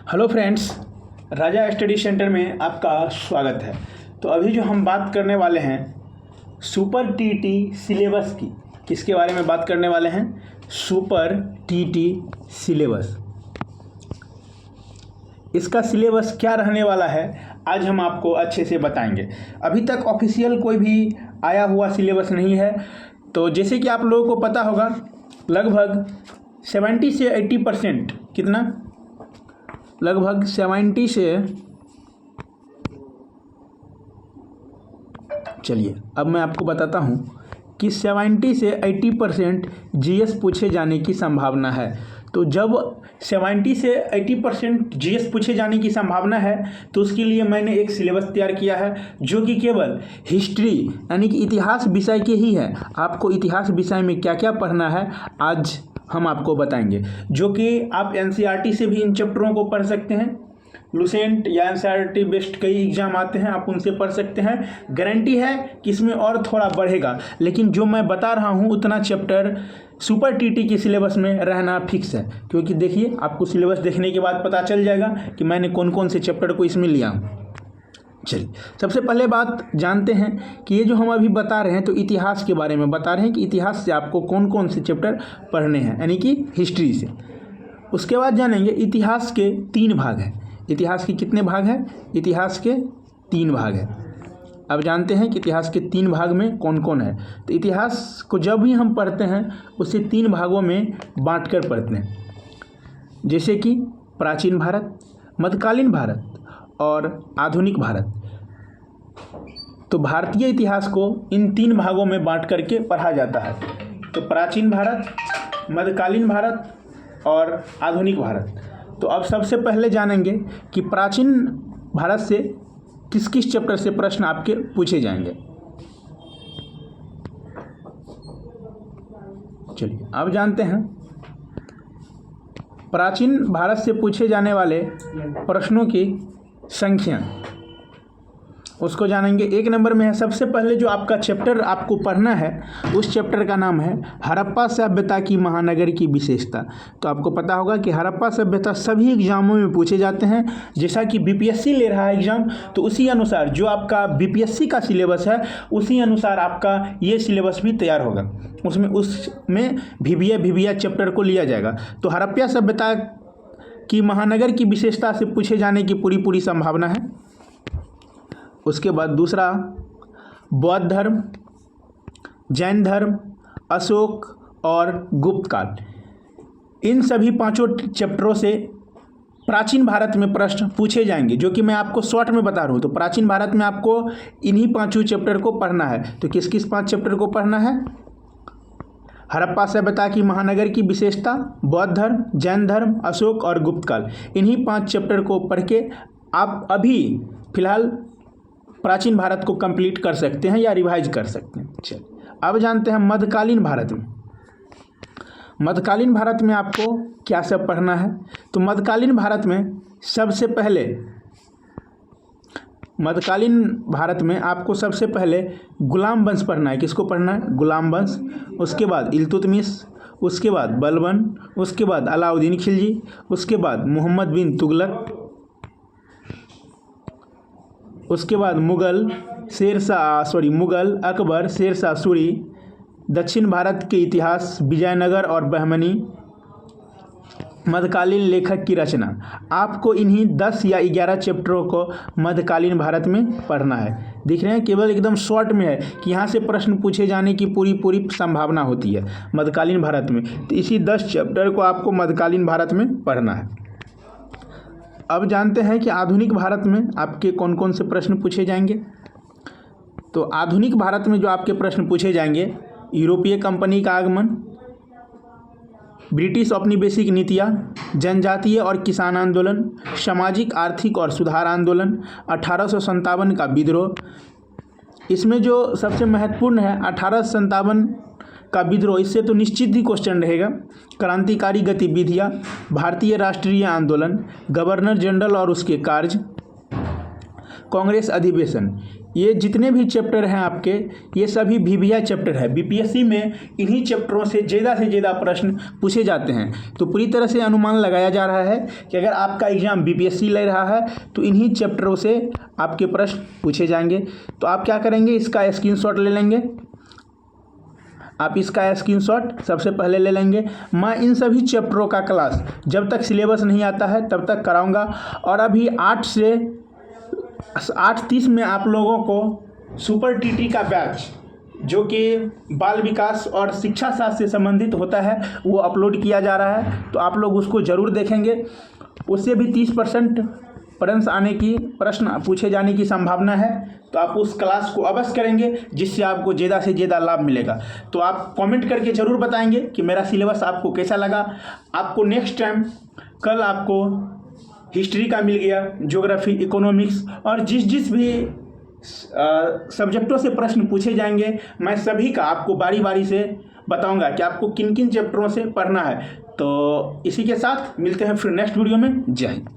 Hello friends, राजा study centre में आपका स्वागत है। तो अभी जो हम बात करने वाले हैं सुपर टीटी सिलेबस की, किसके बारे में बात करने वाले हैं? Super TT syllabus. इसका सिलेबस क्या रहने वाला है आज हम आपको अच्छे से बताएंगे। अभी तक ऑफिशियल कोई भी आया हुआ सिलेबस नहीं है। तो जैसे कि आप लोगों को पता होगा, लगभग 70 से 80%, कितना, लगभग 70 से, चलिए अब मैं आपको बताता हूँ कि 70 से 80% जीएस पूछे जाने की संभावना है। तो जब 70 से 80% जीएस पूछे जाने की संभावना है तो उसके लिए मैंने एक सिलेबस तैयार किया है जो कि केवल हिस्ट्री यानी कि इतिहास विषय के ही है। आपको इतिहास विषय में क्या क्या पढ़ना है आज हम आपको बताएंगे, जो कि आप एनसीईआरटी से भी इन चैप्टरों को पढ़ सकते हैं। लुसेंट या एनसीईआरटी बेस्ड कई एग्जाम आते हैं, आप उनसे पढ़ सकते हैं। गारंटी है कि इसमें और थोड़ा बढ़ेगा, लेकिन जो मैं बता रहा हूँ उतना चैप्टर सुपर टीटी के सिलेबस में रहना फिक्स है। क्योंकि देखिए, आपको सिलेबस देखने के बाद पता चल जाएगा कि मैंने कौन कौन से चैप्टर को इसमें लिया हूँ। चलिए सबसे पहले बात जानते हैं कि ये जो हम अभी बता रहे हैं तो इतिहास के बारे में बता रहे हैं कि इतिहास से आपको कौन कौन से चैप्टर पढ़ने हैं, यानी कि हिस्ट्री से। उसके बाद जानेंगे इतिहास के 3 भाग हैं। इतिहास के कितने भाग हैं? इतिहास के 3 भाग हैं। अब जानते हैं कि इतिहास के 3 भाग में कौन कौन है। तो इतिहास को जब भी हम पढ़ते हैं उसे 3 भागों में बांट कर पढ़ते हैं, जैसे कि प्राचीन भारत, मध्यकालीन भारत और आधुनिक भारत। तो भारतीय इतिहास को इन 3 भागों में बांट करके पढ़ा जाता है। तो प्राचीन भारत, मध्यकालीन भारत और आधुनिक भारत। तो अब सबसे पहले जानेंगे कि प्राचीन भारत से किस किस चैप्टर से प्रश्न आपके पूछे जाएंगे। चलिए अब जानते हैं प्राचीन भारत से पूछे जाने वाले प्रश्नों की संख्या, उसको जानेंगे। 1 नंबर में है, सबसे पहले जो आपका चैप्टर आपको पढ़ना है उस चैप्टर का नाम है हड़प्पा सभ्यता की महानगर की विशेषता। तो आपको पता होगा कि हड़प्पा सभ्यता सभी एग्जामों में पूछे जाते हैं। जैसा कि बीपीएससी ले रहा है एग्जाम, तो उसी अनुसार जो आपका बीपीएससी का सिलेबस है उसी अनुसार आपका ये सिलेबस भी तैयार होगा। उसमें भिविया चैप्टर को लिया जाएगा। तो हड़प्पा सभ्यता की महानगर की विशेषता से पूछे जाने की पूरी संभावना है। उसके बाद दूसरा, बौद्ध धर्म, जैन धर्म, अशोक और गुप्त काल। इन सभी 5 चैप्टरों से प्राचीन भारत में प्रश्न पूछे जाएंगे, जो कि मैं आपको शॉर्ट में बता रहा हूँ। तो प्राचीन भारत में आपको इन्हीं 5 चैप्टर को पढ़ना है। तो किस किस 5 चैप्टर को पढ़ना है? हड़प्पा सभ्यता की महानगर की विशेषता, बौद्ध धर्म, जैन धर्म, अशोक और गुप्त काल। इन्हीं 5 चैप्टर को पढ़ के आप अभी फिलहाल प्राचीन भारत को कंप्लीट कर सकते हैं या रिवाइज कर सकते हैं। चलिए अब जानते हैं मध्यकालीन भारत में। मध्यकालीन भारत में आपको क्या सब पढ़ना है? तो मध्यकालीन भारत में सबसे पहले, मध्यकालीन भारत में आपको सबसे पहले गुलाम वंश पढ़ना है। किसको पढ़ना है? गुलाम वंश। उसके बाद इल्तुतमिश, उसके बाद बलबन, उसके बाद अलाउद्दीन खिलजी, उसके बाद मोहम्मद बिन तुगलक, उसके बाद मुगल, अकबर, शेरशाह सूरी। दक्षिण भारत के इतिहास, विजयनगर और बहमनी। मध्यकालीन लेखक की रचना। आपको इन्हीं 10 या 11 चैप्टरों को मध्यकालीन भारत में पढ़ना है। दिख रहे हैं, केवल एकदम शॉर्ट में है कि यहाँ से प्रश्न पूछे जाने की पूरी संभावना होती है मध्यकालीन भारत में। तो इसी 10 चैप्टर को आपको मध्यकालीन भारत में पढ़ना है। अब जानते हैं कि आधुनिक भारत में आपके कौन कौन से प्रश्न पूछे जाएंगे। तो आधुनिक भारत में जो आपके प्रश्न पूछे जाएंगे, यूरोपीय कंपनी का आगमन, ब्रिटिश औपनिवेशिक नीतियाँ, जनजातीय और किसान आंदोलन, सामाजिक आर्थिक और सुधार आंदोलन, 1857 का विद्रोह। इसमें जो सबसे महत्वपूर्ण है 1857 का विद्रोह, इससे तो निश्चित ही क्वेश्चन रहेगा। क्रांतिकारी गतिविधियाँ, भारतीय राष्ट्रीय आंदोलन, गवर्नर जनरल और उसके कार्य, कांग्रेस अधिवेशन। ये जितने भी चैप्टर हैं आपके, ये सभी VVI चैप्टर है। बीपीएससी में इन्हीं चैप्टरों से ज़्यादा प्रश्न पूछे जाते हैं। तो पूरी तरह से अनुमान लगाया जा रहा है कि अगर आपका एग्ज़ाम बीपीएससी ले रहा है तो इन्हीं चैप्टरों से आपके प्रश्न पूछे जाएंगे। तो आप क्या करेंगे, इसका स्क्रीनशॉट ले लेंगे। आप इसका स्क्रीनशॉट सबसे पहले ले लेंगे। मैं इन सभी चैप्टरों का क्लास जब तक सिलेबस नहीं आता है तब तक कराऊंगा। और अभी 8 से 8:30 में आप लोगों को सुपर टीटी का बैच, जो कि बाल विकास और शिक्षा शास्त्र से संबंधित होता है, वो अपलोड किया जा रहा है। तो आप लोग उसको ज़रूर देखेंगे। उससे भी 30% प्रश्न पूछे जाने की संभावना है। तो आप उस क्लास को अवश्य करेंगे, जिससे आपको ज़्यादा से ज़्यादा लाभ मिलेगा। तो आप कमेंट करके ज़रूर बताएंगे कि मेरा सिलेबस आपको कैसा लगा। आपको नेक्स्ट टाइम कल आपको हिस्ट्री का मिल गया, ज्योग्राफी, इकोनॉमिक्स और जिस भी सब्जेक्टों से प्रश्न पूछे जाएंगे, मैं सभी का आपको बारी बारी से बताऊंगा कि आपको किन किन चैप्टरों से पढ़ना है। तो इसी के साथ मिलते हैं फिर नेक्स्ट वीडियो में। जय हिंद।